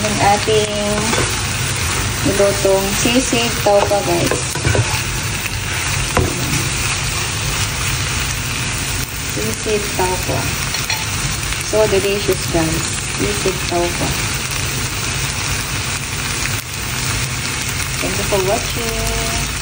yung ating nilutong sisig taupa, guys. Sisig taupa. So delicious, guys. Sisig taupa. Thank you for watching.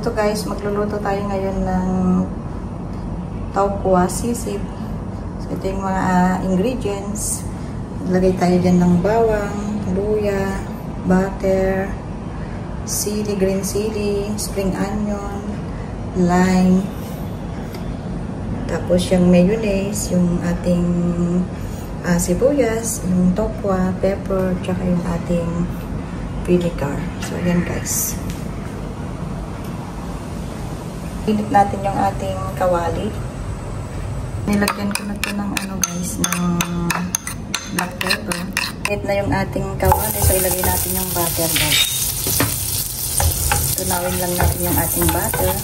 So guys, magluluto tayo ngayon ng taukuwa sisig. So ito yung mga ingredients. Ilagay tayo dyan ng bawang, luya, butter, sili, green sili, spring onion, lime, tapos yung mayonnaise, yung ating sibuyas, yung tokwa, pepper, tsaka yung ating vinegar. So ayan guys. Init natin yung ating kawali. Nilagyan ko na ito ng ano guys, ng black pepper. Init na yung ating kawali, so ilagay natin yung butter guys. Tunawin lang natin yung ating butter.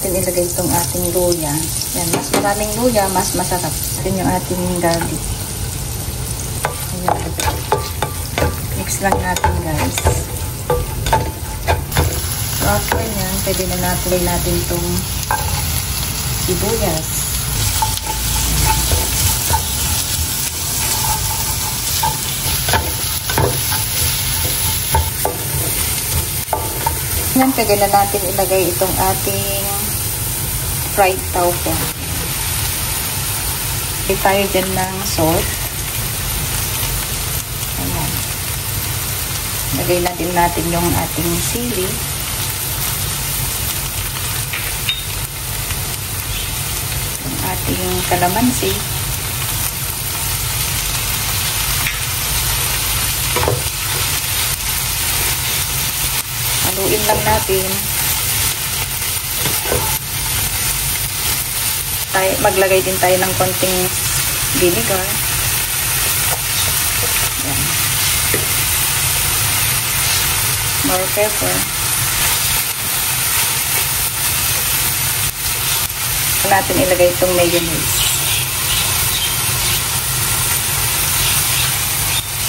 Then ilagay itong ating luya. Yan, mas maraming luya, mas masarap. Then yung ating garlic. Ayan. Mix lang natin guys. So after nyan, pwede na natin itong sibuyas. Yan, pwede na natin ilagay itong ating fried taupo. Ilagay tayo dyan ng salt. Ayan. Ilagay na din natin yung ating sili. Ating kalamansi. Haluin lang natin. Maglagay din tayo ng konting vinegar. Ayan. More pepper. Natin ilagay itong mayonnaise.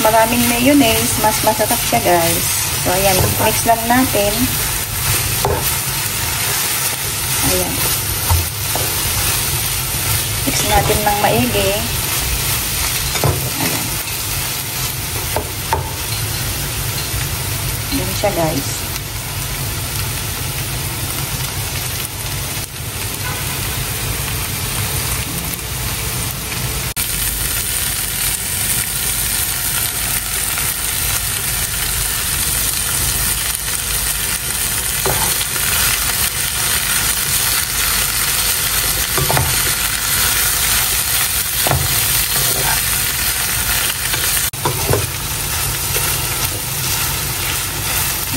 Maraming mayonnaise, mas masarap siya guys. So ayan, mix lang natin. Ayan. Mix natin ng maigi. Ayan. Ayan siya guys.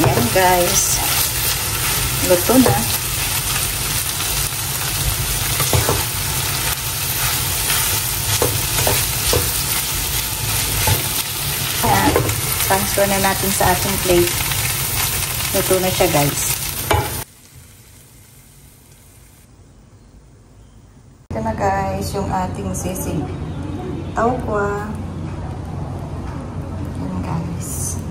Ayan guys, luto na. Ayan, transfer na natin sa ating plate. Luto na siya guys. Ito na guys yung ating sisig taukuwa. Ayan guys.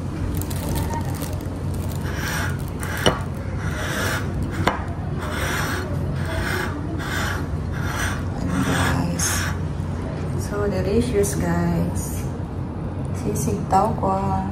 So delicious guys. Sisig taukuwa.